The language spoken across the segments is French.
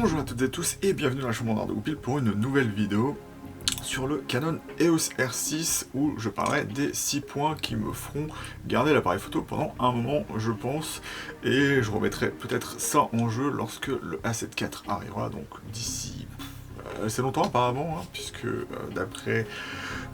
Bonjour à toutes et à tous et bienvenue dans la chambre d'art de Goupil pour une nouvelle vidéo sur le Canon EOS R6 où je parlerai des 6 points qui me feront garder l'appareil photo pendant un moment je pense, et je remettrai peut-être ça en jeu lorsque le A7 IV arrivera, donc d'ici assez longtemps apparemment, hein, puisque d'après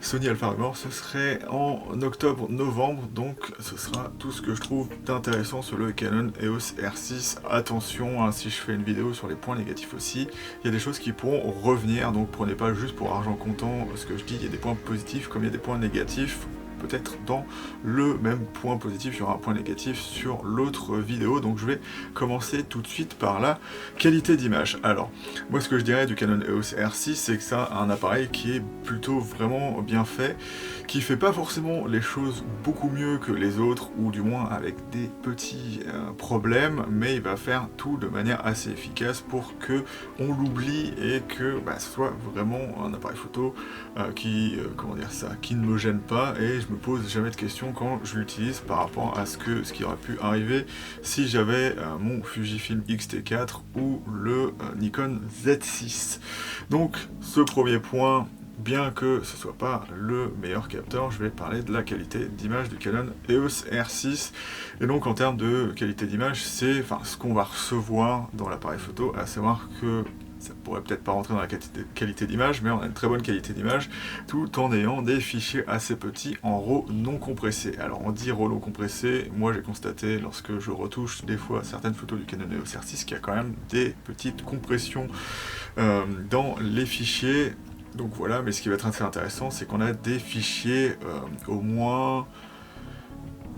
Sony Alpha Rumor ce serait en octobre-novembre, donc ce sera tout ce que je trouve d'intéressant sur le Canon EOS R6. Attention, hein, si je fais une vidéo sur les points négatifs aussi, il y a des choses qui pourront revenir, donc prenez pas juste pour argent comptant ce que je dis, il y a des points positifs comme il y a des points négatifs. Peut-être dans le même point positif, il y aura un point négatif sur l'autre vidéo, donc je vais commencer tout de suite par la qualité d'image. Alors, moi ce que je dirais du Canon EOS R6, c'est que ça a un appareil qui est plutôt vraiment bien fait, qui fait pas forcément les choses beaucoup mieux que les autres, ou du moins avec des petits problèmes, mais il va faire tout de manière assez efficace pour que on l'oublie et que ce soit vraiment un appareil photo qui ne me gêne pas, et je me pose jamais de questions quand je l'utilise par rapport à ce qui aurait pu arriver si j'avais mon Fujifilm X-T4 ou le Nikon Z6. Donc ce premier point, bien que ce soit pas le meilleur capteur, je vais parler de la qualité d'image du Canon EOS R6. Et donc en termes de qualité d'image, c'est ce qu'on va recevoir dans l'appareil photo, à savoir que ça pourrait peut-être pas rentrer dans la qualité d'image, mais on a une très bonne qualité d'image, tout en ayant des fichiers assez petits en RAW non compressés. Alors on dit RAW non compressé, moi j'ai constaté lorsque je retouche des fois certaines photos du Canon EOS R6 qu'il y a quand même des petites compressions dans les fichiers. Donc voilà, mais ce qui va être assez intéressant, c'est qu'on a des fichiers au moins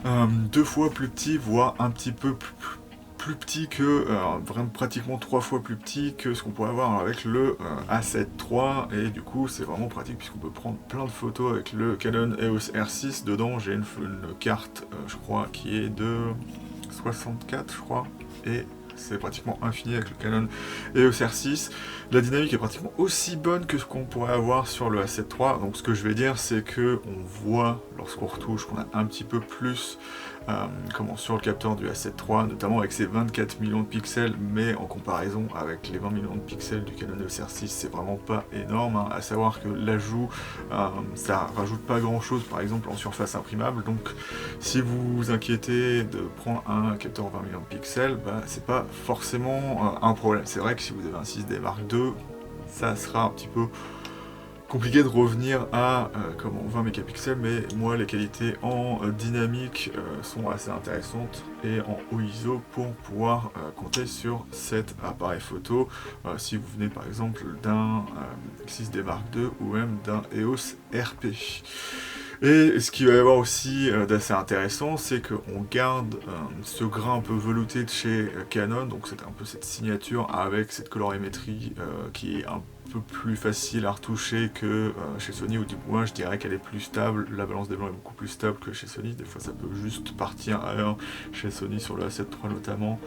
2 fois plus petits, voire un petit peu plus petit que, vraiment pratiquement 3 fois plus petit que ce qu'on pourrait avoir avec le A7 III, et du coup c'est vraiment pratique puisqu'on peut prendre plein de photos avec le Canon EOS R6. Dedans j'ai une carte, je crois, qui est de 64, je crois, et c'est pratiquement infini avec le Canon EOS R6. La dynamique est pratiquement aussi bonne que ce qu'on pourrait avoir sur le A7 III. Donc ce que je vais dire, c'est que on voit lorsqu'on retouche qu'on a un petit peu plus sur le capteur du A7 III, notamment avec ses 24 millions de pixels, mais en comparaison avec les 20 millions de pixels du Canon EOS R6, c'est vraiment pas énorme, hein. À savoir que l'ajout, ça rajoute pas grand chose, par exemple en surface imprimable, donc si vous vous inquiétez de prendre un capteur 20 millions de pixels, c'est pas forcément un problème. C'est vrai que si vous avez un 6D Mark II, ça sera un petit peu compliqué de revenir à 20 mégapixels, mais moi les qualités en dynamique sont assez intéressantes, et en haut ISO pour pouvoir compter sur cet appareil photo si vous venez par exemple d'un 6D Mark II ou même d'un EOS RP. Et ce qu'il va y avoir aussi d'assez intéressant, c'est qu'on garde ce grain un peu velouté de chez Canon, donc c'est un peu cette signature avec cette colorimétrie qui est un peu plus facile à retoucher que chez Sony, ou du moins je dirais qu'elle est plus stable, la balance des blancs est beaucoup plus stable que chez Sony. Des fois ça peut juste partir à 1 chez Sony sur le A7 III notamment,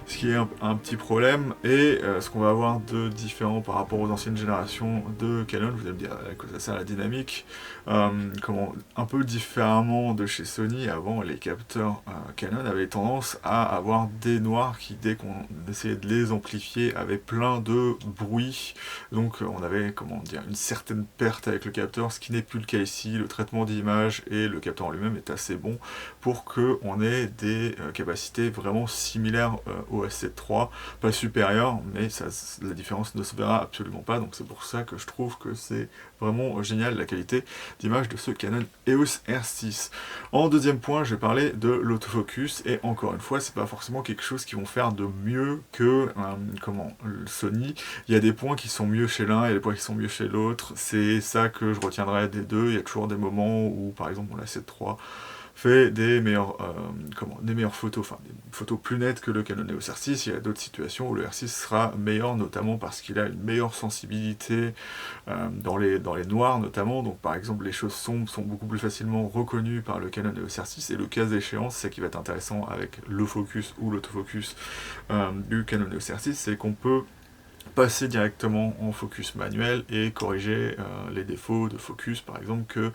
ce qui est un petit problème. Et ce qu'on va avoir de différent par rapport aux anciennes générations de Canon, vous allez me dire à quoi ça sert la dynamique, un peu différemment de chez Sony. Avant, les capteurs Canon avaient tendance à avoir des noirs qui, dès qu'on essayait de les amplifier, avaient plein de bruit, donc on avait une certaine perte avec le capteur, ce qui n'est plus le cas ici. Le traitement d'image et le capteur en lui-même est assez bon pour qu'on ait des capacités vraiment similaires au A7 III, pas supérieures, mais la différence ne se verra absolument pas. Donc c'est pour ça que je trouve que c'est vraiment génial la qualité d'image de ce Canon EOS R6. En deuxième point, je vais parler de l'autofocus, et encore une fois, c'est pas forcément quelque chose qu'ils vont faire de mieux que Sony. Il y a des points qui sont mieux chez l'un et des points qui sont mieux chez l'autre. C'est ça que je retiendrai des deux. Il y a toujours des moments où, par exemple, mon A7 III fait des meilleures photos, des photos plus nettes que le Canon EOS R6. Il y a d'autres situations où le R6 sera meilleur, notamment parce qu'il a une meilleure sensibilité dans les noirs notamment. Donc par exemple, les choses sombres sont beaucoup plus facilement reconnues par le Canon EOS R6, et le cas échéant, c'est ça qui va être intéressant avec le focus ou l'autofocus du Canon EOS R6, c'est qu'on peut passer directement en focus manuel et corriger les défauts de focus, par exemple, que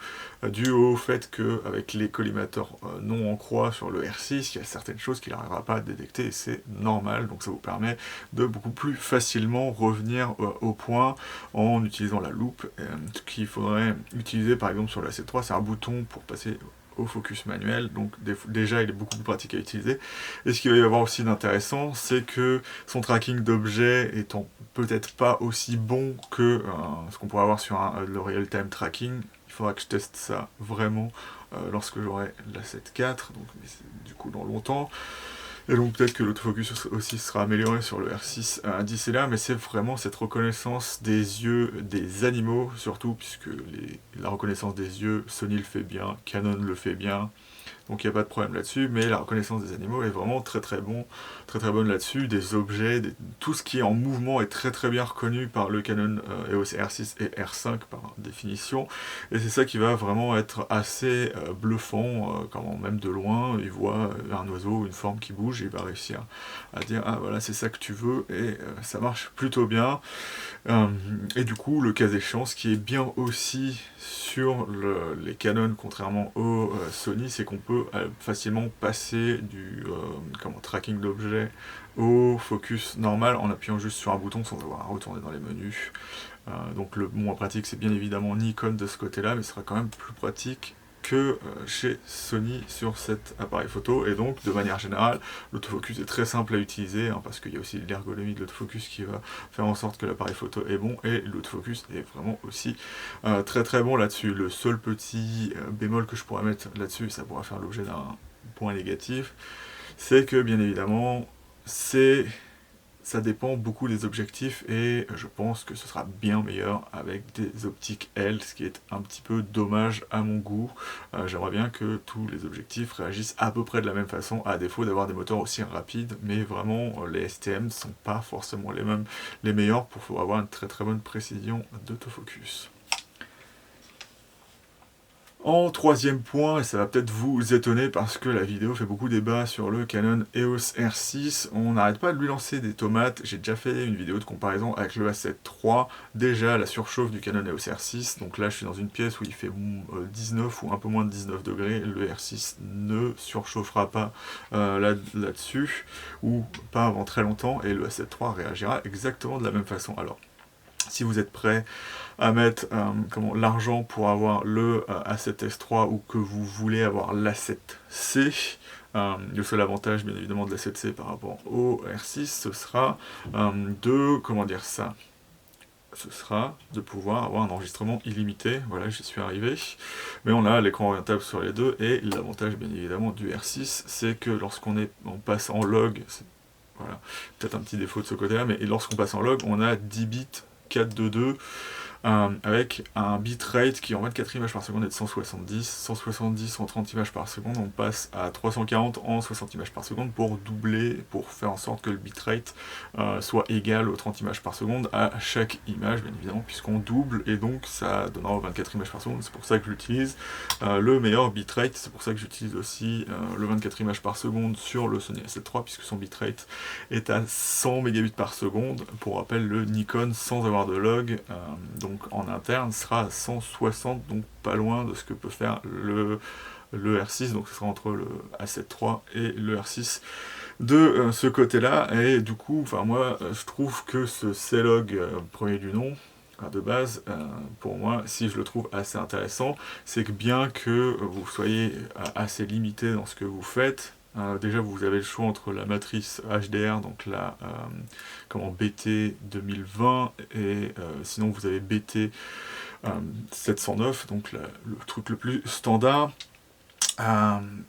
dû au fait qu'avec les collimateurs non en croix sur le R6, il y a certaines choses qu'il n'arrivera pas à détecter, et c'est normal, donc ça vous permet de beaucoup plus facilement revenir au point en utilisant la loupe. Ce qu'il faudrait utiliser par exemple sur la C3, c'est un bouton pour passer au focus manuel, donc déjà il est beaucoup plus pratique à utiliser. Et ce qu'il va y avoir aussi d'intéressant, c'est que son tracking d'objets étant peut-être pas aussi bon que ce qu'on pourrait avoir sur le real-time tracking, il faudra que je teste ça vraiment lorsque j'aurai la 7.4, donc du coup dans longtemps. Et donc peut-être que l'autofocus aussi sera amélioré sur le R6 d'ici là, mais c'est vraiment cette reconnaissance des yeux des animaux, surtout puisque la reconnaissance des yeux, Sony le fait bien, Canon le fait bien, donc il n'y a pas de problème là-dessus, mais la reconnaissance des animaux est vraiment très bonne là-dessus, des objets, tout ce qui est en mouvement est très bien reconnu par le Canon EOS R6 et R5 par définition, et c'est ça qui va vraiment être assez bluffant, quand même de loin, il voit un oiseau, une forme qui bouge, et il va réussir à dire « Ah voilà, c'est ça que tu veux », et ça marche plutôt bien. Et du coup, le cas échéant, ce qui est bien aussi sur les Canon, contrairement au Sony, c'est qu'on peut facilement passer du tracking d'objets au focus normal en appuyant juste sur un bouton sans avoir à retourner dans les menus. Donc le moins pratique, c'est bien évidemment Nikon de ce côté-là, mais ce sera quand même plus pratique que chez Sony sur cet appareil photo, et donc de manière générale l'autofocus est très simple à utiliser parce qu'il y a aussi l'ergonomie de l'autofocus qui va faire en sorte que l'appareil photo est bon, et l'autofocus est vraiment aussi très bon là-dessus. Le seul petit bémol que je pourrais mettre là-dessus, ça pourrait faire l'objet d'un point négatif, c'est que bien évidemment ça dépend beaucoup des objectifs, et je pense que ce sera bien meilleur avec des optiques L, ce qui est un petit peu dommage à mon goût. J'aimerais bien que tous les objectifs réagissent à peu près de la même façon, à défaut d'avoir des moteurs aussi rapides, mais vraiment les STM ne sont pas forcément les meilleurs pour avoir une très bonne précision d'autofocus. En troisième point, et ça va peut-être vous étonner parce que la vidéo fait beaucoup débat sur le Canon EOS R6, on n'arrête pas de lui lancer des tomates. J'ai déjà fait une vidéo de comparaison avec le A7 III, déjà la surchauffe du Canon EOS R6, donc là je suis dans une pièce où il fait 19 ou un peu moins de 19 degrés, le R6 ne surchauffera pas là-dessus, ou pas avant très longtemps, et le A7 III réagira exactement de la même façon. Alors, si vous êtes prêt à mettre l'argent pour avoir le A7S III, ou que vous voulez avoir l'A7C, le seul avantage bien évidemment de l'A7C par rapport au R6, ce sera ce sera de pouvoir avoir un enregistrement illimité. Voilà, j'y suis arrivé. Mais on a l'écran orientable sur les deux, et l'avantage bien évidemment du R6, c'est que lorsqu'on passe en log, voilà, peut-être un petit défaut de ce côté-là, mais lorsqu'on passe en log, on a 10 bits 422 avec un bitrate qui en 24 images par seconde est de 170 en 30 images par seconde. On passe à 340 en 60 images par seconde pour doubler, pour faire en sorte que le bitrate soit égal aux 30 images par seconde à chaque image, bien évidemment, puisqu'on double, et donc ça donnera 24 images par seconde. C'est pour ça que j'utilise le meilleur bitrate, c'est pour ça que j'utilise aussi le 24 images par seconde sur le Sony A7 III, puisque son bitrate est à 100 mégabits par seconde. Pour rappel, le Nikon, sans avoir de log, donc en interne, sera à 160, donc pas loin de ce que peut faire le R6, donc ce sera entre le A7 III et le R6 de ce côté-là. Et du coup, moi je trouve que ce C-Log premier du nom, de base, pour moi, si je le trouve assez intéressant, c'est que bien que vous soyez assez limité dans ce que vous faites, déjà vous avez le choix entre la matrice HDR, donc la BT 2020, et sinon vous avez BT 709, donc le truc le plus standard.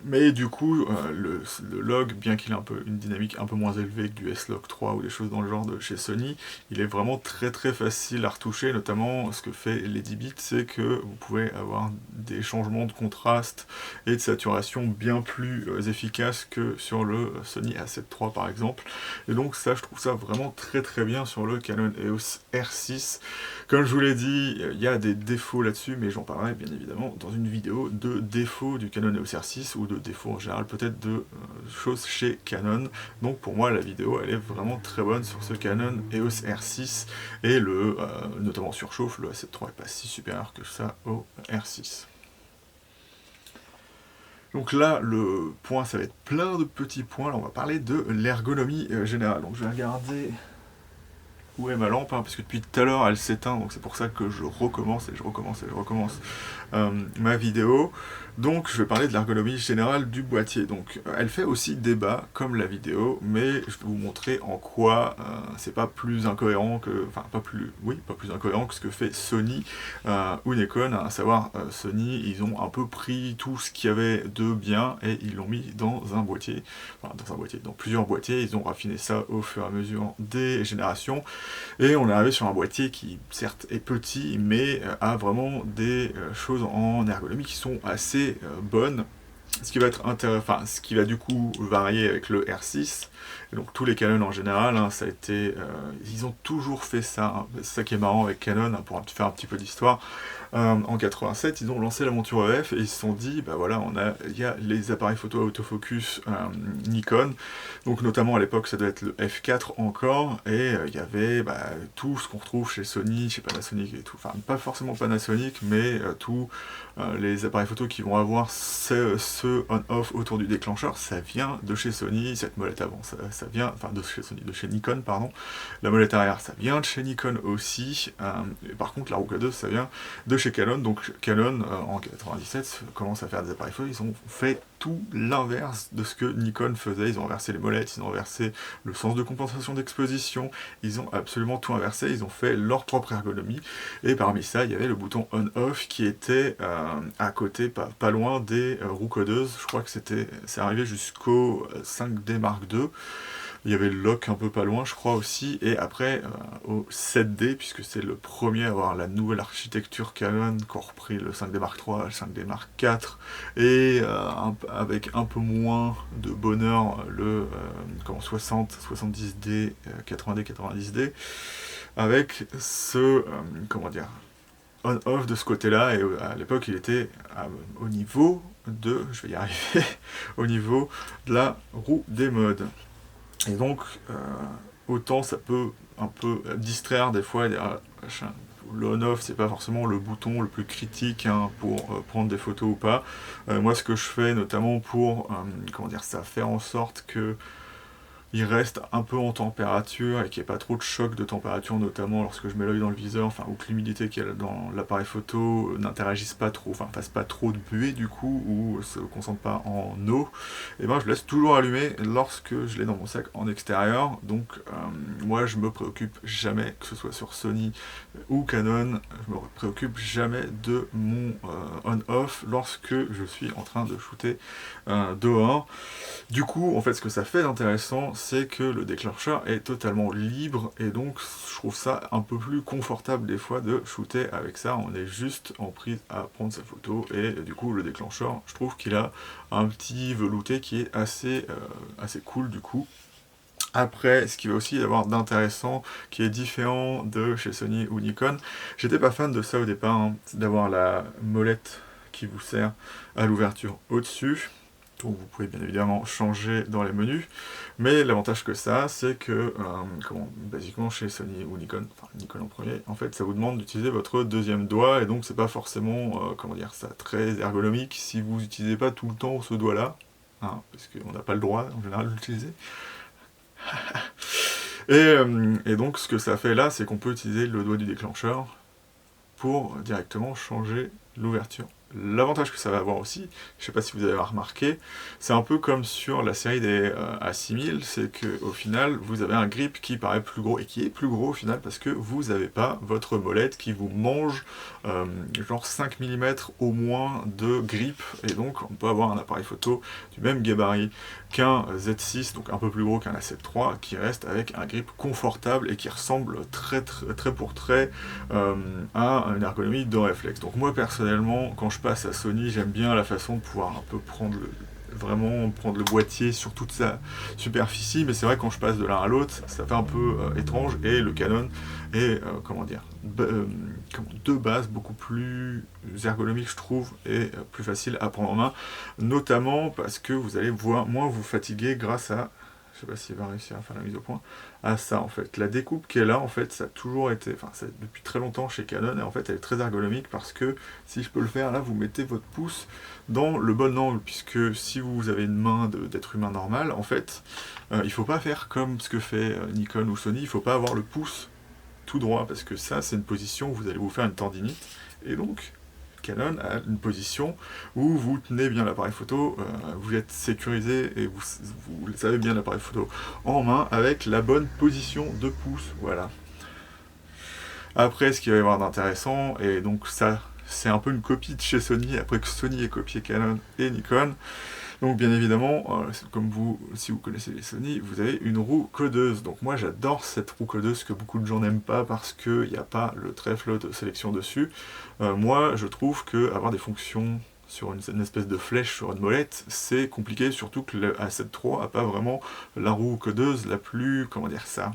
Mais du coup, le log, bien qu'il ait une dynamique un peu moins élevée que du S-Log 3 ou des choses dans le genre de chez Sony, il est vraiment très facile à retoucher. Notamment, ce que fait les 10 bits, c'est que vous pouvez avoir des changements de contraste et de saturation bien plus efficaces que sur le Sony A7 III par exemple. Et donc ça, je trouve ça vraiment très bien sur le Canon EOS R6. Comme je vous l'ai dit, il y a des défauts là-dessus, mais j'en parlerai bien évidemment dans une vidéo de défauts du Canon Canon EOS R6 ou de défauts en général, peut-être de choses chez Canon. Donc pour moi la vidéo elle est vraiment très bonne sur ce Canon EOS R6 et le notamment surchauffe, le A7 III est pas si supérieur que ça au R6. Donc là, le point, ça va être plein de petits points. Là, on va parler de l'ergonomie générale. Donc je vais regarder où est ma lampe, hein, parce que depuis tout à l'heure, elle s'éteint. Donc c'est pour ça que je recommence et je recommence et je recommence ma vidéo. Donc je vais parler de l'ergonomie générale du boîtier. Donc elle fait aussi débat comme la vidéo, mais je vais vous montrer en quoi c'est pas plus incohérent que, enfin pas plus incohérent que ce que fait Sony ou Nikon, à savoir Sony, ils ont un peu pris tout ce qu'il y avait de bien et ils l'ont mis dans un boîtier, dans plusieurs boîtiers, ils ont raffiné ça au fur et à mesure des générations et on est arrivé sur un boîtier qui certes est petit mais a vraiment des choses en ergonomie qui sont assez bonnes. Ce qui va être intéressant, ce qui va du coup varier avec le R6, et donc tous les Canon en général, hein, ça a été, ils ont toujours fait ça, hein. C'est ça qui est marrant avec Canon, hein, pour faire un petit peu d'histoire. En 87, ils ont lancé la monture EF et ils se sont dit, bah voilà, il y a les appareils photo à autofocus Nikon, donc notamment à l'époque ça doit être le F4 encore, et il y avait tout ce qu'on retrouve chez Sony, chez Panasonic et tout, enfin pas forcément Panasonic, mais tous les appareils photo qui vont avoir ce on-off autour du déclencheur, ça vient de chez Sony, cette molette avant, ça vient, enfin de chez Sony, de chez Nikon, pardon, la molette arrière, ça vient de chez Nikon aussi, et par contre la roue K2, ça vient de chez Canon. Donc Canon, en 97, commence à faire des appareils photo, ils ont fait tout l'inverse de ce que Nikon faisait, ils ont inversé les molettes, ils ont inversé le sens de compensation d'exposition, ils ont absolument tout inversé, ils ont fait leur propre ergonomie, et parmi ça, il y avait le bouton on-off qui était à côté, pas loin des roues codeuses, je crois que c'est arrivé jusqu'au 5D Mark II, il y avait le lock un peu pas loin, je crois aussi, et après au 7D, puisque c'est le premier à avoir la nouvelle architecture Canon, qui a repris le 5D Mark III, le 5D Mark IV, et avec un peu moins de bonheur le 60, 70D, 80D, 90D, avec ce, on-off de ce côté-là, et à l'époque il était au niveau de, je vais y arriver, au niveau de la roue des modes. Et donc, autant ça peut un peu distraire des fois, le on-off, c'est pas forcément le bouton le plus critique, hein, pour prendre des photos ou pas. Moi, ce que je fais, notamment pour, ça faire en sorte que il reste un peu en température et qu'il n'y ait pas trop de choc de température, notamment lorsque je mets l'œil dans le viseur, enfin, ou que l'humidité qu'il y a dans l'appareil photo n'interagisse pas trop, enfin fasse pas trop de buée du coup, ou se concentre pas en eau, et ben je laisse toujours allumé lorsque je l'ai dans mon sac en extérieur. Donc moi je me préoccupe jamais, que ce soit sur Sony ou Canon, je me préoccupe jamais de mon on-off lorsque je suis en train de shooter dehors. Du coup, en fait, ce que ça fait d'intéressant, c'est que le déclencheur est totalement libre, et donc je trouve ça un peu plus confortable des fois de shooter avec ça. On est juste en prise à prendre sa photo, et du coup le déclencheur, je trouve qu'il a un petit velouté qui est assez cool du coup. Après, ce qui va aussi y avoir d'intéressant, qui est différent de chez Sony ou Nikon, j'étais pas fan de ça au départ, hein, d'avoir la molette qui vous sert à l'ouverture au-dessus. Donc vous pouvez bien évidemment changer dans les menus, mais l'avantage que ça a, c'est que, basiquement chez Sony ou Nikon, enfin Nikon en premier, en fait ça vous demande d'utiliser votre deuxième doigt, et donc c'est pas forcément, ça très ergonomique si vous n'utilisez pas tout le temps ce doigt-là, hein, parce qu'on n'a pas le droit en général de l'utiliser. Et donc ce que ça fait là, c'est qu'on peut utiliser le doigt du déclencheur pour directement changer l'ouverture. L'avantage que ça va avoir aussi, je sais pas si vous avez remarqué, c'est un peu comme sur la série des A6000, c'est qu'au final, vous avez un grip qui paraît plus gros, et qui est plus gros au final, parce que vous n'avez pas votre molette qui vous mange genre 5 mm au moins de grip, et donc on peut avoir un appareil photo du même gabarit qu'un Z6, donc un peu plus gros qu'un A7 III, qui reste avec un grip confortable et qui ressemble très pour très à une ergonomie de réflexe. Donc moi personnellement, quand je passe à Sony, j'aime bien la façon de pouvoir un peu vraiment prendre le boîtier sur toute sa superficie, mais c'est vrai que quand je passe de l'un à l'autre, ça fait un peu étrange, et le Canon est, deux bases beaucoup plus ergonomiques, je trouve, et plus faciles à prendre en main, notamment parce que vous allez moins vous fatiguer grâce à, je sais pas s'il va réussir à faire la mise au point, à ça en fait. La découpe qui est là, en fait, ça a toujours été, enfin, c'est depuis très longtemps chez Canon, et en fait, elle est très ergonomique parce que, si je peux le faire, là, vous mettez votre pouce dans le bon angle, puisque si vous avez une main d'être humain normal, en fait, il faut pas faire comme ce que fait Nikon ou Sony, il faut pas avoir le pouce tout droit, parce que ça, c'est une position où vous allez vous faire une tendinite, et donc, Canon a une position où vous tenez bien l'appareil photo, vous êtes sécurisé et vous savez bien l'appareil photo en main avec la bonne position de pouce, voilà. Après, ce qu'il va y avoir d'intéressant, et donc ça, c'est un peu une copie de chez Sony, après que Sony ait copié Canon et Nikon. Donc bien évidemment, comme si vous connaissez les Sony, vous avez une roue codeuse. Donc moi j'adore cette roue codeuse que beaucoup de gens n'aiment pas parce qu'il n'y a pas le trèfle de sélection dessus. Moi je trouve que avoir des fonctions sur une espèce de flèche sur une molette, c'est compliqué, surtout que le A7 III n'a pas vraiment la roue codeuse la plus, comment dire ça,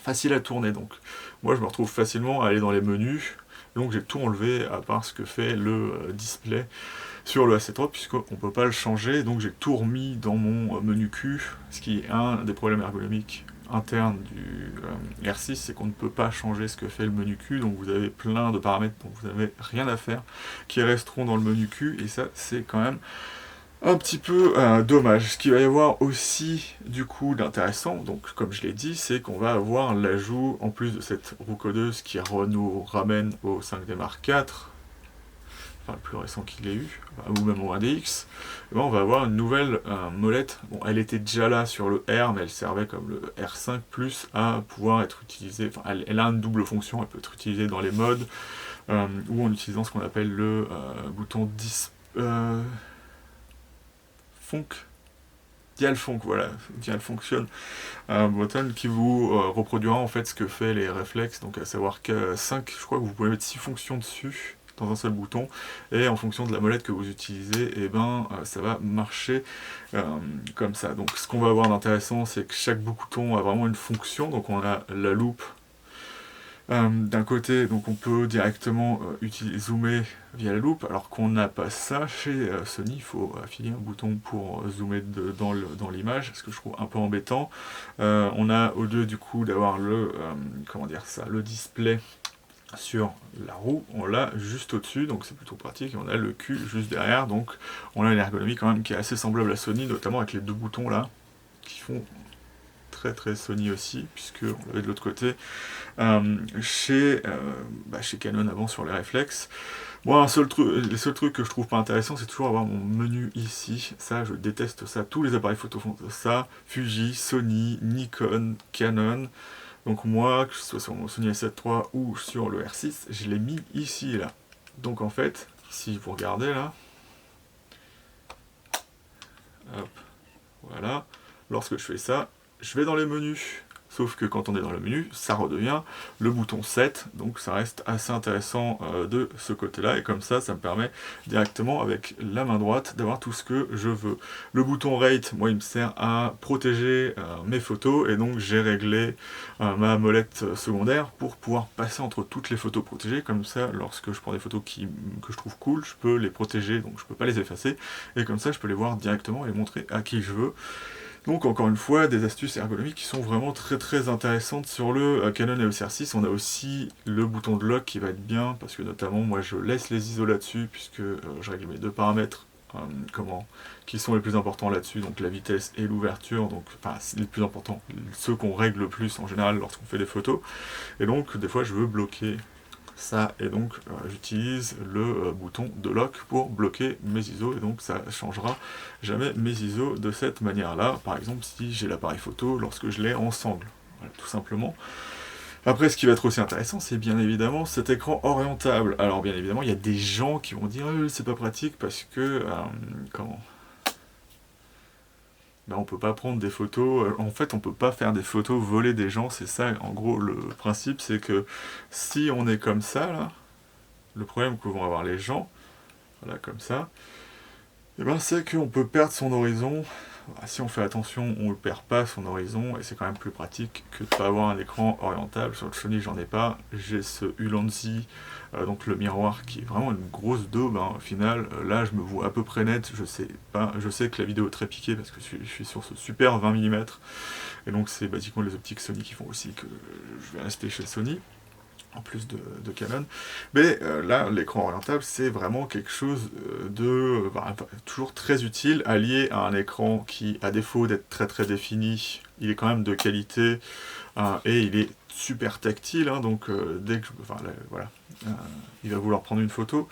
facile à tourner. Donc moi je me retrouve facilement à aller dans les menus, donc j'ai tout enlevé à part ce que fait le display sur le A7 III, puisqu'on ne peut pas le changer, donc j'ai tout remis dans mon menu Q, ce qui est un des problèmes ergonomiques internes du R6, c'est qu'on ne peut pas changer ce que fait le menu Q, donc vous avez plein de paramètres dont vous n'avez rien à faire, qui resteront dans le menu Q, et ça c'est quand même un petit peu dommage. Ce qu'il va y avoir aussi du coup d'intéressant, donc comme je l'ai dit, c'est qu'on va avoir l'ajout, en plus de cette roue codeuse qui nous ramène au 5D Mark IV, enfin le plus récent qu'il ait eu, ou même au 1DX, ben on va avoir une nouvelle molette. Bon, elle était déjà là sur le R, mais elle servait comme le R5 Plus à pouvoir être utilisée, enfin elle a une double fonction, elle peut être utilisée dans les modes, ou en utilisant ce qu'on appelle le bouton Dial Fonc, voilà, Dial Function, un button qui vous reproduira en fait ce que fait les réflexes, donc à savoir que 5, je crois que vous pouvez mettre 6 fonctions dessus, dans un seul bouton, et en fonction de la molette que vous utilisez, et ben ça va marcher comme ça. Donc ce qu'on va avoir d'intéressant, c'est que chaque bouton a vraiment une fonction, donc on a la loupe d'un côté, donc on peut directement zoomer via la loupe, alors qu'on n'a pas ça chez Sony, il faut affiler un bouton pour zoomer dans l'image, ce que je trouve un peu embêtant. On a, au lieu du coup d'avoir le, le display sur la roue, on l'a juste au-dessus, donc c'est plutôt pratique, et on a le cul juste derrière, donc on a une ergonomie quand même qui est assez semblable à Sony, notamment avec les deux boutons là, qui font très Sony aussi, puisque on l'avait de l'autre côté chez Canon avant sur les réflexes. Bon, les seuls trucs que je trouve pas intéressants, c'est toujours avoir mon menu ici. Ça, je déteste ça. Tous les appareils photo font ça. Fuji, Sony, Nikon, Canon. Donc moi, que ce soit sur mon Sony A7 III ou sur le R6, je l'ai mis ici et là. Donc en fait, si vous regardez là, hop, voilà, lorsque je fais ça, je vais dans les menus. Sauf que quand on est dans le menu, ça redevient le bouton 7, donc ça reste assez intéressant de ce côté-là, et comme ça, ça me permet directement, avec la main droite, d'avoir tout ce que je veux. Le bouton Rate, moi, il me sert à protéger mes photos, et donc j'ai réglé ma molette secondaire pour pouvoir passer entre toutes les photos protégées, comme ça, lorsque je prends des photos que je trouve cool, je peux les protéger, donc je peux pas les effacer, et comme ça, je peux les voir directement et les montrer à qui je veux. Donc encore une fois, des astuces ergonomiques qui sont vraiment très intéressantes sur le Canon EOS R6. On a aussi le bouton de lock qui va être bien, parce que notamment moi je laisse les ISO là-dessus, puisque je règle mes deux paramètres qui sont les plus importants là-dessus, donc la vitesse et l'ouverture, donc enfin les plus importants, ceux qu'on règle le plus en général lorsqu'on fait des photos. Et donc des fois je veux bloquer ça, et donc j'utilise le bouton de lock pour bloquer mes ISO, et donc ça changera jamais mes ISO de cette manière là, par exemple si j'ai l'appareil photo lorsque je l'ai en sangle, voilà, tout simplement. Après, ce qui va être aussi intéressant, c'est bien évidemment cet écran orientable. Alors bien évidemment, il y a des gens qui vont dire c'est pas pratique parce que on peut pas prendre des photos, en fait on peut pas faire des photos volées des gens, c'est ça en gros le principe, c'est que si on est comme ça là, le problème que vont avoir les gens, voilà comme ça, et ben c'est qu'on peut perdre son horizon si on fait attention, on ne perd pas son horizon, et c'est quand même plus pratique que de ne pas avoir un écran orientable. Sur le Sony, j'en ai pas. J'ai ce Ulanzi, donc le miroir, qui est vraiment une grosse daube, hein, au final. Là, je me vois à peu près net, je sais pas, je sais que la vidéo est très piquée, parce que je suis sur ce super 20 mm, et donc c'est basiquement les optiques Sony qui font aussi que je vais rester chez Sony, en plus de Canon. Mais là, l'écran orientable, c'est vraiment quelque chose toujours très utile, allié à un écran qui, à défaut d'être très très défini, il est quand même de qualité, et il est super tactile, hein, donc dès que voilà, il va vouloir prendre une photo.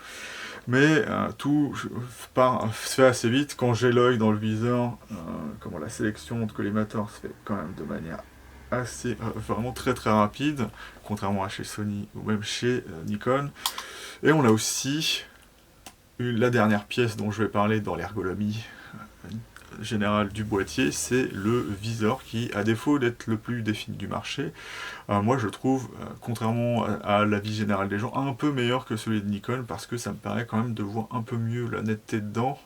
Mais tout se fait assez vite. Quand j'ai l'œil dans le viseur, comment la sélection de collimateur se fait quand même de manière assez vraiment très très rapide, contrairement à chez Sony ou même chez Nikon. Et on a aussi la dernière pièce dont je vais parler dans l'ergonomie générale du boîtier, c'est le viseur qui, à défaut d'être le plus défini du marché, moi je trouve, contrairement à l'avis général des gens, un peu meilleur que celui de Nikon, parce que ça me paraît quand même de voir un peu mieux la netteté dedans.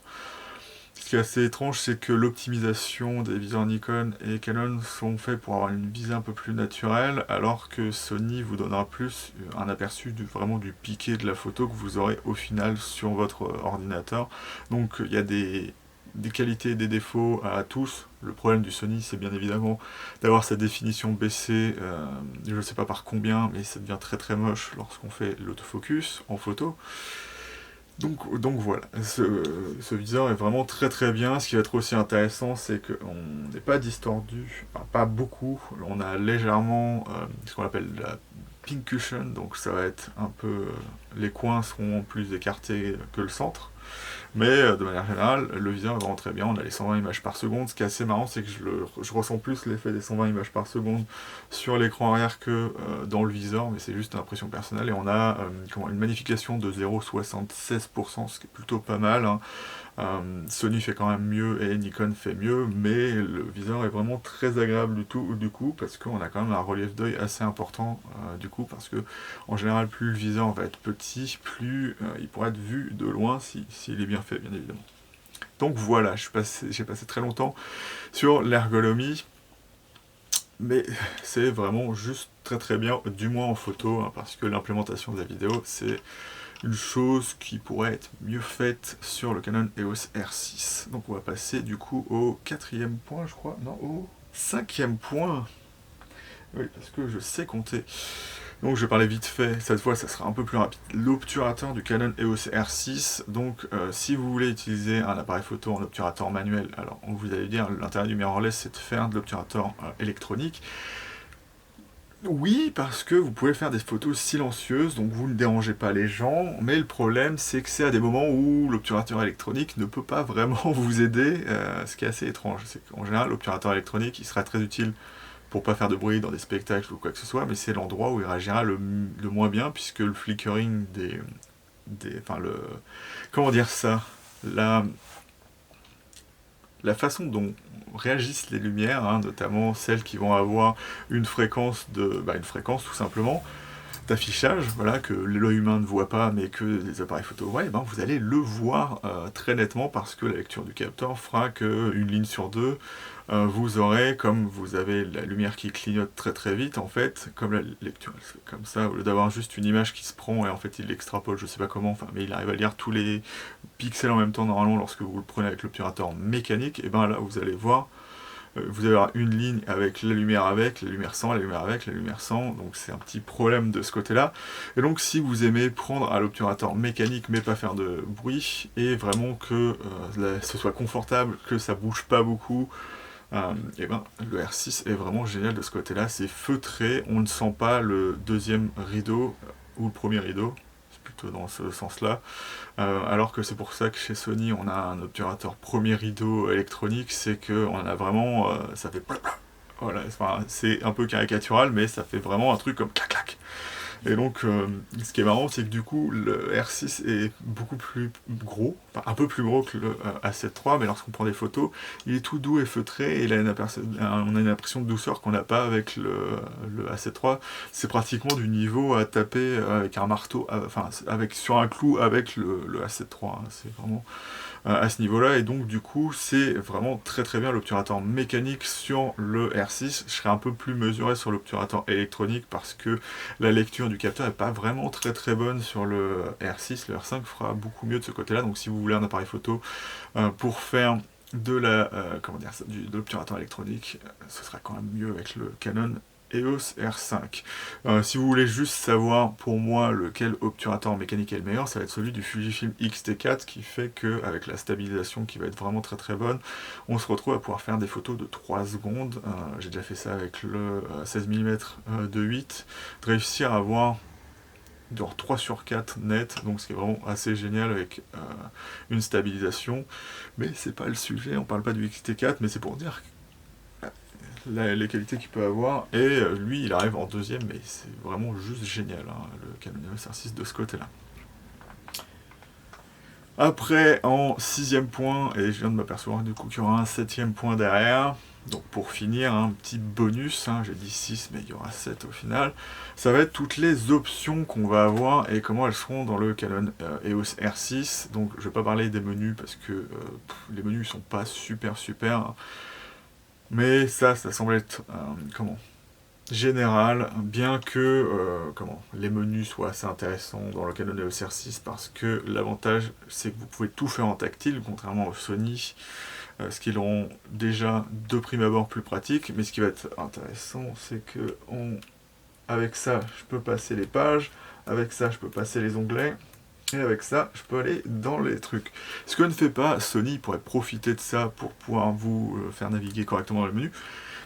Ce qui est assez étrange, c'est que l'optimisation des viseurs Nikon et Canon sont faits pour avoir une visée un peu plus naturelle, alors que Sony vous donnera plus un aperçu vraiment du piqué de la photo que vous aurez au final sur votre ordinateur. Donc il y a des qualités et des défauts à tous. Le problème du Sony, c'est bien évidemment d'avoir sa définition baissée, je ne sais pas par combien, mais ça devient très très moche lorsqu'on fait l'autofocus en photo. Donc voilà, ce viseur est vraiment très très bien. Ce qui va être aussi intéressant, c'est qu'on n'est pas distordu, enfin, pas beaucoup. On a légèrement ce qu'on appelle la pink cushion, donc ça va être un peu... les coins seront plus écartés que le centre. Mais de manière générale, le viseur est vraiment très bien, on a les 120 images par seconde. Ce qui est assez marrant, c'est que je ressens plus l'effet des 120 images par seconde sur l'écran arrière que dans le viseur, mais c'est juste une impression personnelle. Et on a une magnification de 0,76%, ce qui est plutôt pas mal, hein. Sony fait quand même mieux et Nikon fait mieux, mais le viseur est vraiment très agréable du coup, parce qu'on a quand même un relief d'œil assez important du coup, parce que en général plus le viseur va être petit, plus il pourra être vu de loin s'il est bien fait, bien évidemment. Donc voilà, j'ai passé très longtemps sur l'ergonomie, mais c'est vraiment juste très très bien, du moins en photo, hein, parce que l'implémentation de la vidéo, c'est une chose qui pourrait être mieux faite sur le Canon EOS R6. Donc on va passer du coup au 4e point, je crois, non, au 5e point. Oui, parce que je sais compter. Donc je vais parler vite fait, cette fois ça sera un peu plus rapide. L'obturateur du Canon EOS R6, donc si vous voulez utiliser un appareil photo en obturateur manuel, alors vous allez dire l'intérêt du mirrorless c'est de faire de l'obturateur électronique. Oui, parce que vous pouvez faire des photos silencieuses, donc vous ne dérangez pas les gens, mais le problème c'est que c'est à des moments où l'obturateur électronique ne peut pas vraiment vous aider, ce qui est assez étrange. C'est qu'en général, l'obturateur électronique, il sera très utile pour pas faire de bruit dans des spectacles ou quoi que ce soit, mais c'est l'endroit où il réagira le moins bien, puisque le flickering comment dire ça, la façon dont réagissent les lumières, hein, notamment celles qui vont avoir une fréquence tout simplement d'affichage, voilà, que l'œil humain ne voit pas, mais que les appareils photo voient, ben vous allez le voir très nettement, parce que la lecture du capteur fera qu'une ligne sur deux, vous aurez, comme vous avez la lumière qui clignote très très vite, en fait, comme la lecture, comme ça, au lieu d'avoir juste une image qui se prend, et en fait il l'extrapole, je sais pas comment, enfin, mais il arrive à lire tous les pixels en même temps, normalement, lorsque vous le prenez avec l'obturateur mécanique, et ben là, vous allez voir, vous allez avoir une ligne avec la lumière avec, la lumière sans, la lumière avec, la lumière sans, donc c'est un petit problème de ce côté-là. Et donc si vous aimez prendre à l'obturateur mécanique mais pas faire de bruit, et vraiment que ce soit confortable, que ça bouge pas beaucoup, et ben le R6 est vraiment génial de ce côté-là, c'est feutré, on ne sent pas le deuxième rideau, ou le premier rideau, plutôt dans ce sens-là, alors que c'est pour ça que chez Sony on a un obturateur premier rideau électronique, c'est que on a vraiment, ça fait voilà, enfin, c'est un peu caricatural, mais ça fait vraiment un truc comme clac clac. Et donc, ce qui est marrant, c'est que du coup, le R6 est beaucoup plus gros, enfin, un peu plus gros que le A7 III, mais lorsqu'on prend des photos, il est tout doux et feutré, et il a on a une impression de douceur qu'on n'a pas avec le A7 III. C'est pratiquement du niveau à taper avec un marteau, enfin, sur un clou avec le A7 III. Hein. C'est vraiment à ce niveau-là, et donc du coup c'est vraiment très très bien l'obturateur mécanique sur le R6. Je serais un peu plus mesuré sur l'obturateur électronique parce que la lecture du capteur n'est pas vraiment très très bonne sur le R6. Le R5 fera beaucoup mieux de ce côté-là, donc si vous voulez un appareil photo pour faire de la de l'obturateur électronique, ce sera quand même mieux avec le Canon EOS R5. Si vous voulez juste savoir pour moi lequel obturateur mécanique est le meilleur, ça va être celui du Fujifilm X-T4 qui fait que avec la stabilisation qui va être vraiment très très bonne, on se retrouve à pouvoir faire des photos de 3 secondes. J'ai déjà fait ça avec le 16 mm de 8, de réussir à avoir genre 3 sur 4 net, donc c'est vraiment assez génial avec une stabilisation. Mais c'est pas le sujet, on parle pas du X-T4, mais c'est pour dire les qualités qu'il peut avoir, et lui il arrive en deuxième, mais c'est vraiment juste génial, hein, le Canon EOS R6 de ce côté-là. Après, en 6ème point, et je viens de m'apercevoir du coup qu'il y aura un 7ème point derrière, donc pour finir, un petit bonus, hein, j'ai dit 6, mais il y aura 7 au final, ça va être toutes les options qu'on va avoir et comment elles seront dans le Canon EOS R6. Donc je vais pas parler des menus parce que les menus sont pas super, hein. Mais ça semble être, général, bien que les menus soient assez intéressants dans le Canon EOS R6, parce que l'avantage, c'est que vous pouvez tout faire en tactile, contrairement au Sony, ce qui le rend déjà de prime abord plus pratique, mais ce qui va être intéressant, c'est que avec ça, je peux passer les pages, avec ça, je peux passer les onglets, et avec ça, je peux aller dans les trucs. Ce que ne fait pas Sony, pourrait profiter de ça pour pouvoir vous faire naviguer correctement dans le menu,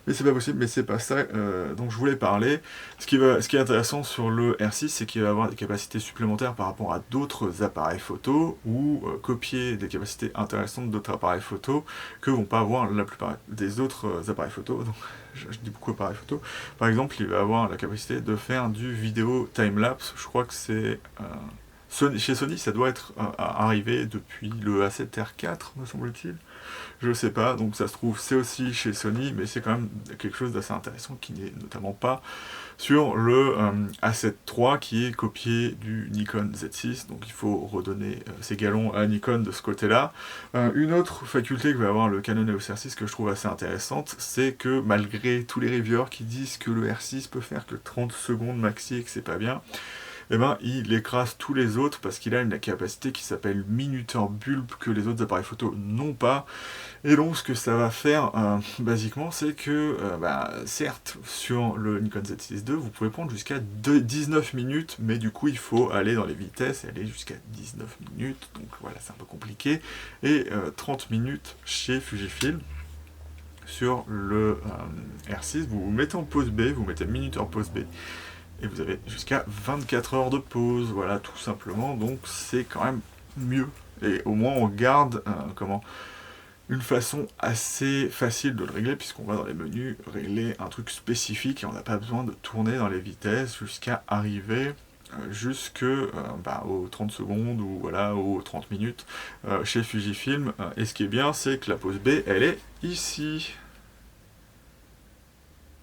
mais c'est pas possible, mais c'est pas ça dont je voulais parler. Ce qui est intéressant sur le R6, c'est qu'il va avoir des capacités supplémentaires par rapport à d'autres appareils photo, ou copier des capacités intéressantes d'autres appareils photo que vont pas avoir la plupart des autres appareils photo. Donc, je dis beaucoup appareils photo. Par exemple, il va avoir la capacité de faire du vidéo time-lapse. Je crois que c'est... chez Sony, ça doit être arrivé depuis le A7R4, me semble-t-il. Je sais pas, donc ça se trouve c'est aussi chez Sony, mais c'est quand même quelque chose d'assez intéressant qui n'est notamment pas sur le A7 III qui est copié du Nikon Z6, donc il faut redonner ses galons à Nikon de ce côté-là. Une autre faculté que va avoir le Canon EOS R6 que je trouve assez intéressante, c'est que malgré tous les reviewers qui disent que le R6 peut faire que 30 secondes maxi et que c'est pas bien, eh ben, il écrase tous les autres parce qu'il a une capacité qui s'appelle minuteur bulbe que les autres appareils photo n'ont pas. Et donc ce que ça va faire basiquement, c'est que certes sur le Nikon Z6 II vous pouvez prendre jusqu'à 19 minutes, mais du coup il faut aller dans les vitesses et aller jusqu'à 19 minutes, donc voilà, c'est un peu compliqué, et 30 minutes chez Fujifilm. Sur le R6, vous vous mettez en pause B, vous mettez minuteur pause B, et vous avez jusqu'à 24 heures de pause, voilà, tout simplement, donc c'est quand même mieux. Et au moins on garde une façon assez facile de le régler, puisqu'on va dans les menus régler un truc spécifique et on n'a pas besoin de tourner dans les vitesses jusqu'à arriver aux 30 secondes ou voilà, aux 30 minutes chez Fujifilm. Et ce qui est bien, c'est que la pause B, elle est ici.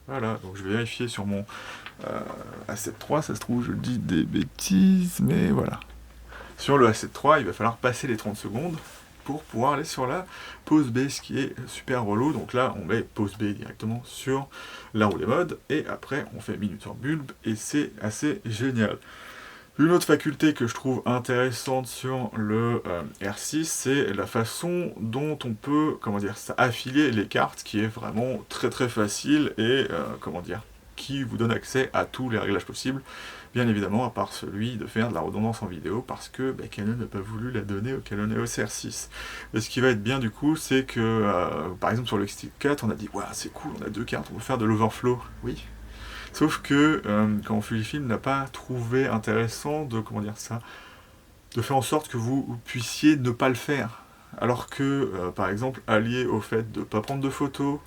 Voilà, donc je vais vérifier sur mon A7 III, ça se trouve je dis des bêtises, mais voilà. Sur le A7 III, il va falloir passer les 30 secondes pour pouvoir aller sur la pause B, ce qui est super relou. Donc là, on met pause B directement sur la roulée mode, et après, on fait minuteur bulbe, et c'est assez génial. Une autre faculté que je trouve intéressante sur le R6, c'est la façon dont on peut, affilier les cartes, qui est vraiment très très facile, et qui vous donne accès à tous les réglages possibles, bien évidemment, à part celui de faire de la redondance en vidéo, parce que Canon n'a pas voulu la donner au Canon EOS R6. Et ce qui va être bien du coup, c'est que, par exemple sur le X-T4, on a dit, ouais, c'est cool, on a deux cartes, on peut faire de l'overflow. Oui. Sauf que, quand Fujifilm n'a pas trouvé intéressant de, de faire en sorte que vous puissiez ne pas le faire. Alors que, par exemple, allié au fait de ne pas prendre de photos,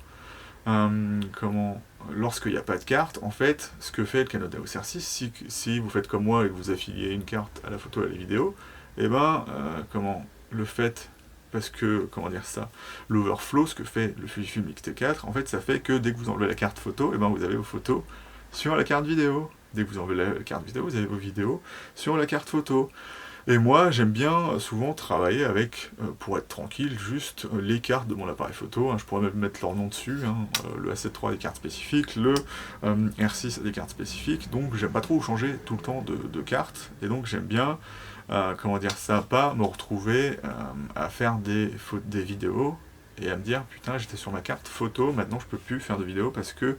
lorsqu'il n'y a pas de carte, en fait, ce que fait le Canon EOS R6, si vous faites comme moi et que vous affiliez une carte à la photo et à la vidéo, et ben, le fait, parce que, comment dire ça, l'overflow, ce que fait le Fujifilm X-T4, en fait, ça fait que dès que vous enlevez la carte photo, et ben, vous avez vos photos sur la carte vidéo. Dès que vous enlevez la carte vidéo, vous avez vos vidéos sur la carte photo. Et moi, j'aime bien souvent travailler avec, pour être tranquille, juste les cartes de mon appareil photo. Hein, je pourrais même mettre leur nom dessus. Hein, le A7 III a des cartes spécifiques, le R6 a des cartes spécifiques. Donc, j'aime pas trop changer tout le temps de cartes. Et donc, j'aime bien, comment dire ça, pas me retrouver à faire des vidéos et à me dire putain j'étais sur ma carte photo, maintenant je peux plus faire de vidéo parce que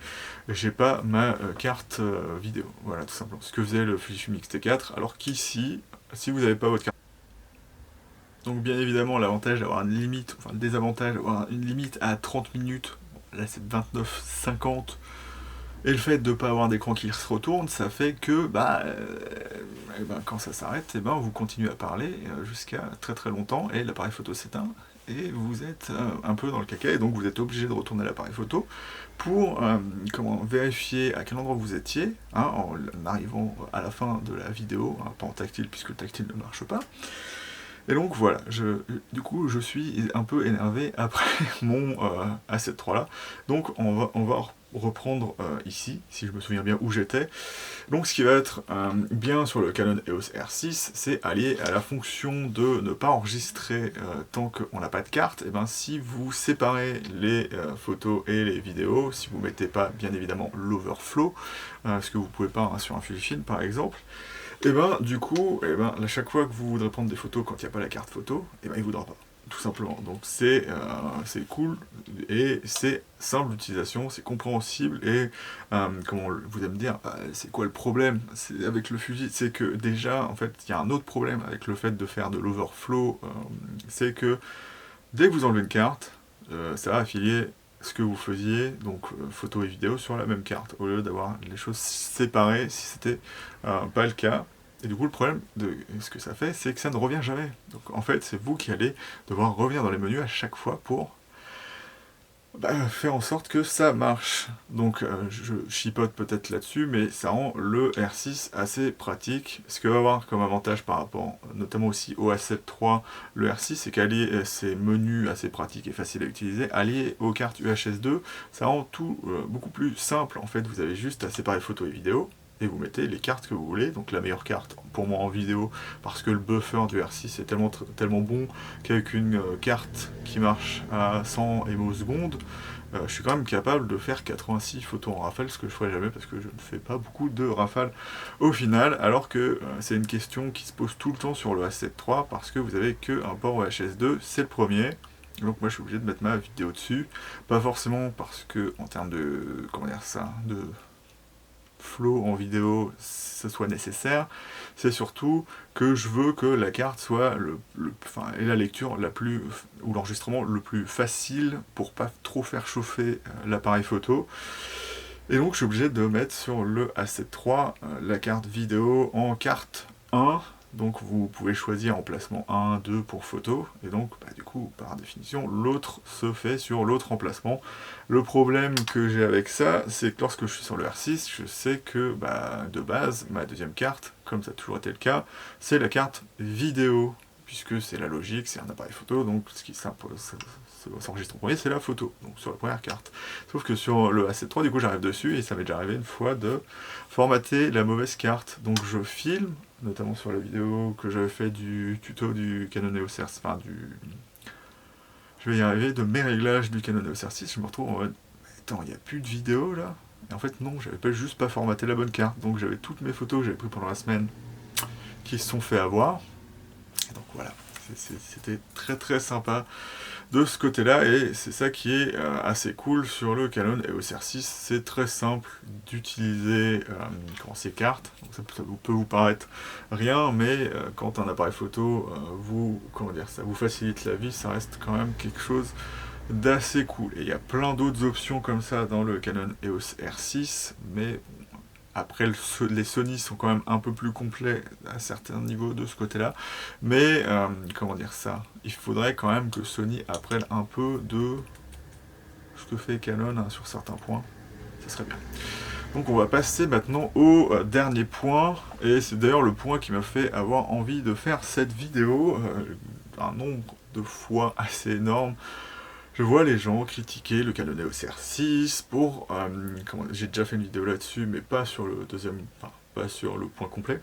j'ai pas ma carte vidéo. Voilà, tout simplement. Ce que faisait le Fujifilm X-T4, alors qu'ici, si vous n'avez pas votre carte. Donc bien évidemment l'avantage d'avoir une limite, enfin le désavantage d'avoir une limite à 30 minutes, là c'est 29,50, et le fait de ne pas avoir d'écran qui se retourne, ça fait que quand ça s'arrête, vous continuez à parler jusqu'à très très longtemps, et l'appareil photo s'éteint, et vous êtes un peu dans le caca, et donc vous êtes obligé de retourner à l'appareil photo pour vérifier à quel endroit vous étiez, hein, en arrivant à la fin de la vidéo, hein, pas en tactile puisque le tactile ne marche pas. Et donc voilà, du coup je suis un peu énervé après mon A7 III là, donc on va reprendre ici, si je me souviens bien où j'étais. Donc ce qui va être bien sur le Canon EOS R6, c'est allié à la fonction de ne pas enregistrer tant qu'on n'a pas de carte. Et ben si vous séparez les photos et les vidéos, si vous ne mettez pas bien évidemment l'overflow, ce que vous ne pouvez pas hein, sur un Fujifilm par exemple, et ben du coup, à chaque fois que vous voudrez prendre des photos quand il n'y a pas la carte photo, il ne voudra pas. Tout simplement. Donc c'est cool et c'est simple d'utilisation, c'est compréhensible et comment vous allez me dire, c'est quoi le problème avec le Fuji? C'est que déjà, en fait, il y a un autre problème avec le fait de faire de l'overflow, c'est que dès que vous enlevez une carte, ça va affilier ce que vous faisiez, donc photo et vidéo, sur la même carte, au lieu d'avoir les choses séparées si c'était pas le cas. Et du coup, le problème de ce que ça fait, c'est que ça ne revient jamais. Donc en fait, c'est vous qui allez devoir revenir dans les menus à chaque fois pour faire en sorte que ça marche. Donc je chipote peut-être là-dessus, mais ça rend le R6 assez pratique. Ce que va avoir comme avantage par rapport notamment aussi au A7 III, le R6, c'est qu'allié ces menus assez pratiques et faciles à utiliser, allié aux cartes UHS-2, ça rend tout beaucoup plus simple. En fait, vous avez juste à séparer photo et vidéo, et vous mettez les cartes que vous voulez, donc la meilleure carte pour moi en vidéo, parce que le buffer du R6 est tellement bon qu'avec une carte qui marche à 100 MO secondes, je suis quand même capable de faire 86 photos en rafale, ce que je ferai jamais parce que je ne fais pas beaucoup de rafales au final, alors que c'est une question qui se pose tout le temps sur le A7 III, parce que vous avez qu'un port OHS2, c'est le premier. Donc moi je suis obligé de mettre ma vidéo dessus, pas forcément parce que en termes de, comment dire ça, de flow en vidéo ce soit nécessaire, c'est surtout que je veux que la carte soit et la lecture la plus, ou l'enregistrement le plus facile pour pas trop faire chauffer l'appareil photo. Et donc je suis obligé de mettre sur le A7 III la carte vidéo en carte 1. Donc vous pouvez choisir emplacement 1, 2 pour photo, et donc du coup par définition l'autre se fait sur l'autre emplacement. Le problème que j'ai avec ça, c'est que lorsque je suis sur le R6, je sais que de base, ma deuxième carte, comme ça a toujours été le cas, c'est la carte vidéo, puisque c'est la logique, c'est un appareil photo, donc ce qui s'enregistre en premier, c'est la photo, donc sur la première carte. Sauf que sur le A7 III, du coup j'arrive dessus, et ça m'est déjà arrivé une fois de formater la mauvaise carte. Donc je filme, notamment sur la vidéo que j'avais fait du tuto du Canon EOS R6, enfin je vais y arriver, de mes réglages du Canon EOS R6, je me retrouve en mode, attends, il n'y a plus de vidéo là? Et en fait non, j'avais juste pas formaté la bonne carte, donc j'avais toutes mes photos que j'avais prises pendant la semaine qui se sont fait avoir. Et donc voilà, c'était très très sympa de ce côté-là, et c'est ça qui est assez cool sur le Canon EOS R6, c'est très simple d'utiliser ces cartes. Donc ça peut vous paraître rien, mais quand un appareil photo vous facilite la vie, ça reste quand même quelque chose d'assez cool. Et il y a plein d'autres options comme ça dans le Canon EOS R6, mais après, les Sony sont quand même un peu plus complets à certains niveaux de ce côté-là. Mais, il faudrait quand même que Sony apprenne un peu de ce que fait Canon sur certains points. ça serait bien. Donc on va passer maintenant au dernier point, et c'est d'ailleurs le point qui m'a fait avoir envie de faire cette vidéo, un nombre de fois assez énorme. Je vois les gens critiquer le Canon EOS R6 pour... j'ai déjà fait une vidéo là-dessus, mais pas sur le deuxième... Enfin, pas sur le point complet.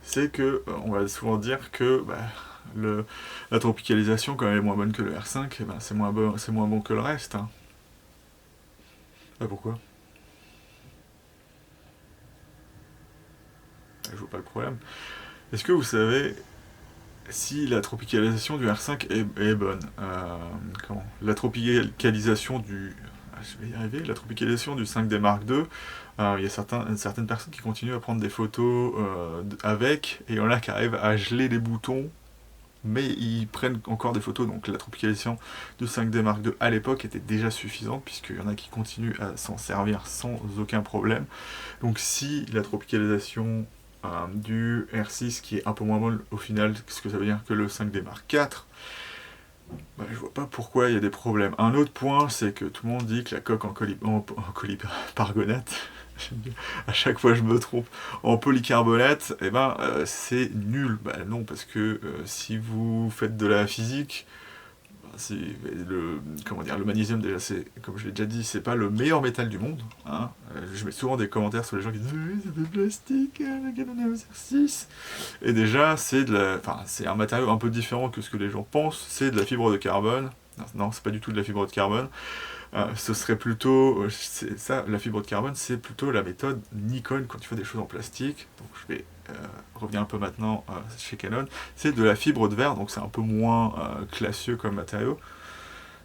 C'est que on va souvent dire que la tropicalisation, quand elle est moins bonne que le R5, c'est moins bon que le reste. Hein. Pourquoi ? Je vois pas le problème. Est-ce que vous savez si la tropicalisation du R5 est bonne la tropicalisation du... je vais y arriver. La tropicalisation du 5D Mark II, il y a certaines personnes qui continuent à prendre des photos avec, et il y en a qui arrivent à geler les boutons, mais ils prennent encore des photos. Donc la tropicalisation du 5D Mark II à l'époque était déjà suffisante, puisqu'il y en a qui continuent à s'en servir sans aucun problème. Donc si la tropicalisation du R6 qui est un peu moins bon au final, ce que ça veut dire que le 5D Mark IV, je vois pas pourquoi il y a des problèmes. Un autre point, c'est que tout le monde dit que la coque en polycarbonate, à chaque fois je me trompe, en polycarbonate, c'est nul. Non, parce que si vous faites de la physique, le magnésium, déjà, comme je l'ai déjà dit, c'est pas le meilleur métal du monde. Hein. Je mets souvent des commentaires sur les gens qui disent oui, c'est de plastique, la Canon EOS R6. Et déjà, c'est un matériau un peu différent que ce que les gens pensent. C'est de la fibre de carbone. Non, c'est pas du tout de la fibre de carbone. Ce serait plutôt... la fibre de carbone, c'est plutôt la méthode Nikon quand tu fais des choses en plastique. Donc je vais revenir un peu maintenant chez Canon. C'est de la fibre de verre, donc c'est un peu moins classieux comme matériau.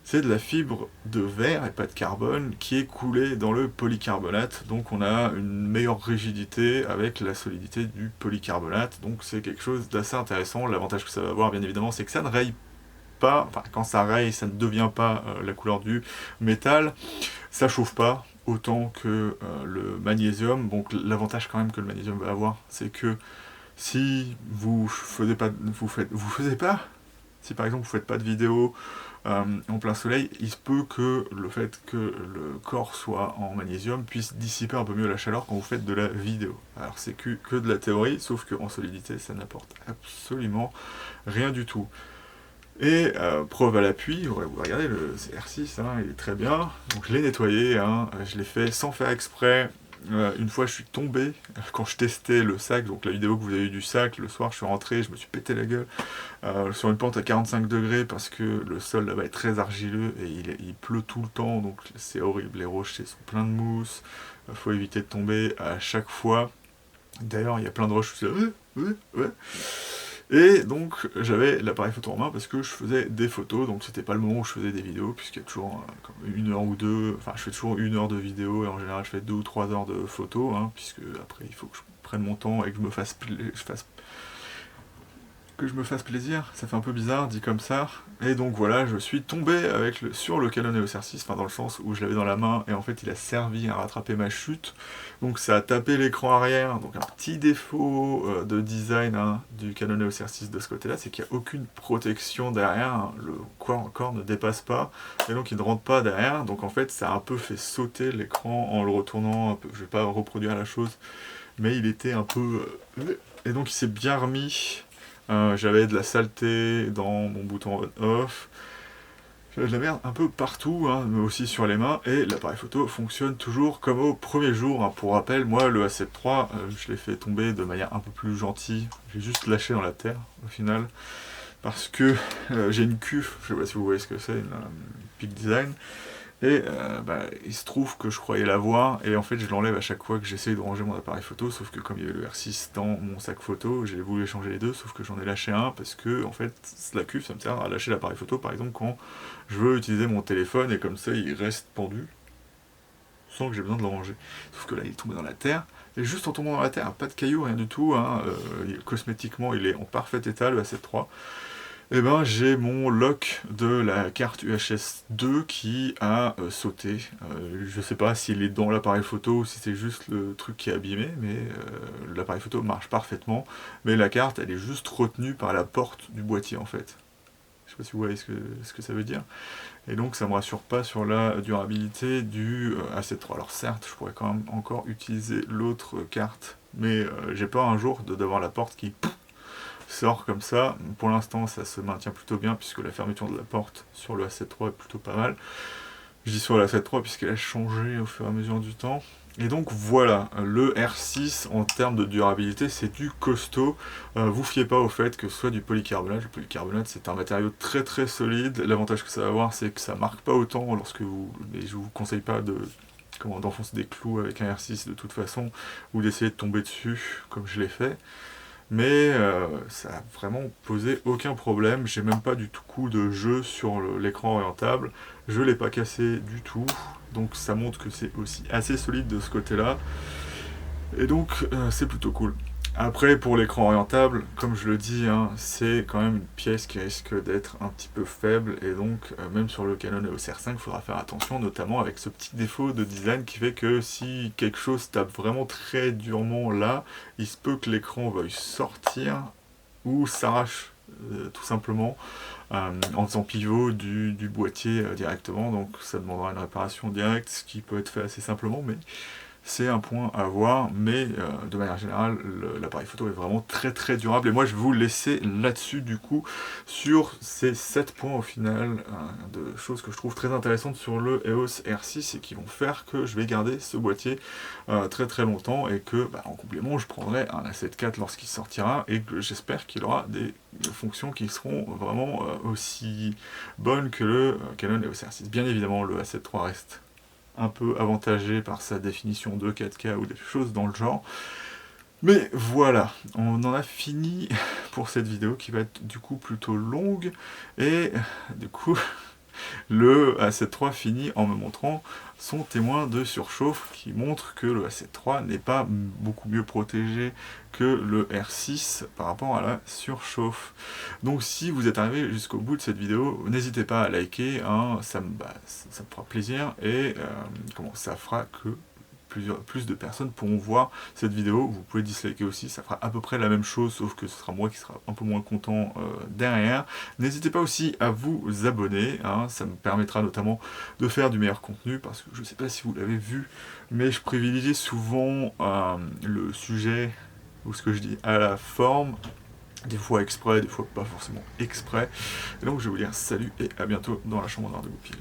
C'est de la fibre de verre et pas de carbone qui est coulée dans le polycarbonate. Donc on a une meilleure rigidité avec la solidité du polycarbonate. Donc c'est quelque chose d'assez intéressant. L'avantage que ça va avoir, bien évidemment, c'est que ça ne raye pas, quand ça raye, ça ne devient pas la couleur du métal, ça chauffe pas autant que le magnésium. Donc l'avantage quand même que le magnésium va avoir, c'est que si vous faisiez pas, si par exemple vous faites pas de vidéo en plein soleil, il se peut que le fait que le corps soit en magnésium puisse dissiper un peu mieux la chaleur quand vous faites de la vidéo. Alors c'est que de la théorie, sauf qu'en solidité ça n'apporte absolument rien du tout. Et preuve à l'appui, vous regardez le CR6, il est très bien. Donc je l'ai nettoyé, je l'ai fait sans faire exprès. Une fois je suis tombé quand je testais le sac, donc la vidéo que vous avez eue du sac, le soir je suis rentré, je me suis pété la gueule sur une pente à 45 degrés parce que le sol là-bas est très argileux et il pleut tout le temps, donc c'est horrible, les rochers sont pleins de mousse, faut éviter de tomber à chaque fois. D'ailleurs il y a plein de roches, je suis là, Et donc j'avais l'appareil photo en main parce que je faisais des photos, donc c'était pas le moment où je faisais des vidéos, puisqu'il y a toujours comme 1 heure ou 2, je fais toujours 1 heure de vidéo, et en général je fais 2 ou 3 heures de photos, puisque après il faut que je prenne mon temps et que je me fasse plaisir, ça fait un peu bizarre dit comme ça, et donc voilà, je suis tombé sur le Canon EOS R6, dans le sens où je l'avais dans la main, et en fait il a servi à rattraper ma chute, donc ça a tapé l'écran arrière, donc un petit défaut de design du Canon EOS R6 de ce côté-là, c'est qu'il n'y a aucune protection derrière, le corps ne dépasse pas, et donc il ne rentre pas derrière, donc en fait ça a un peu fait sauter l'écran en le retournant un peu, je vais pas reproduire la chose, mais il était un peu... et donc il s'est bien remis. J'avais de la saleté dans mon bouton on-off, j'avais de la merde un peu partout, mais aussi sur les mains, et l'appareil photo fonctionne toujours comme au premier jour. Pour rappel, moi le A7 III, je l'ai fait tomber de manière un peu plus gentille, j'ai juste lâché dans la terre au final, parce que j'ai une cuve, je sais pas si vous voyez ce que c'est, une Peak Design, et il se trouve que je croyais l'avoir, et en fait je l'enlève à chaque fois que j'essaye de ranger mon appareil photo, sauf que comme il y avait le R6 dans mon sac photo, j'ai voulu échanger les deux, sauf que j'en ai lâché un, parce que en fait la cuve ça me sert à lâcher l'appareil photo par exemple quand je veux utiliser mon téléphone, et comme ça il reste pendu, sans que j'ai besoin de le ranger. Sauf que là il est tombé dans la terre, et juste en tombant dans la terre, pas de cailloux, rien du tout, cosmétiquement il est en parfait état le A7 III, j'ai mon lock de la carte UHS 2 qui a sauté. Je sais pas s'il est dans l'appareil photo ou si c'est juste le truc qui est abîmé, mais l'appareil photo marche parfaitement. Mais la carte, elle est juste retenue par la porte du boîtier en fait. sais pas si vous voyez ce que ça veut dire. Et donc ça me rassure pas sur la durabilité du A7 III. Alors certes, je pourrais quand même encore utiliser l'autre carte, mais j'ai peur un jour d'avoir la porte qui sort comme ça. Pour l'instant, ça se maintient plutôt bien, puisque la fermeture de la porte sur le A7 III est plutôt pas mal. Je dis sur la A7 III puisqu'elle a changé au fur et à mesure du temps. Et donc voilà, le R6 en termes de durabilité, c'est du costaud. Vous fiez pas au fait que ce soit du polycarbonate. Le polycarbonate, c'est un matériau très très solide. L'avantage que ça va avoir, c'est que ça marque pas autant lorsque vous... Mais je vous conseille pas d'enfoncer des clous avec un R6 de toute façon, ou d'essayer de tomber dessus comme je l'ai fait. Mais ça a vraiment posé aucun problème. J'ai même pas du tout coup de jeu sur l'écran orientable. Je l'ai pas cassé du tout. Donc ça montre que c'est aussi assez solide de ce côté-là. Et donc c'est plutôt cool. Après, pour l'écran orientable, comme je le dis, hein, c'est quand même une pièce qui risque d'être un petit peu faible, et donc même sur le Canon EOS R5, il faudra faire attention, notamment avec ce petit défaut de design qui fait que si quelque chose tape vraiment très durement là, il se peut que l'écran veuille sortir ou s'arrache tout simplement en faisant pivot du boîtier directement, donc ça demandera une réparation directe, ce qui peut être fait assez simplement, mais c'est un point à voir, mais de manière générale, l'appareil photo est vraiment très très durable, et moi je vais vous laisser là-dessus du coup, sur ces 7 points au final, de choses que je trouve très intéressantes sur le EOS R6, et qui vont faire que je vais garder ce boîtier très très longtemps, et que en complément je prendrai un A7 IV lorsqu'il sortira, et que j'espère qu'il aura des fonctions qui seront vraiment aussi bonnes que le Canon EOS R6. Bien évidemment, le A7 III reste un peu avantagé par sa définition de 4K ou des choses dans le genre. Mais voilà, on en a fini pour cette vidéo qui va être du coup plutôt longue, et du coup le A7 III finit en me montrant son témoin de surchauffe qui montre que le A7 III n'est pas beaucoup mieux protégé que le R6 par rapport à la surchauffe. Donc si vous êtes arrivé jusqu'au bout de cette vidéo, n'hésitez pas à liker, hein, ça me fera plaisir, et ça fera que plus de personnes pourront voir cette vidéo. Vous pouvez disliker aussi, ça fera à peu près la même chose, sauf que ce sera moi qui sera un peu moins content derrière. N'hésitez pas aussi à vous abonner, hein, ça me permettra notamment de faire du meilleur contenu, parce que je ne sais pas si vous l'avez vu, mais je privilégie souvent le sujet, ou ce que je dis, à la forme, des fois exprès, des fois pas forcément exprès. Et donc je vais vous dire salut et à bientôt dans la chambre noire de Goupil.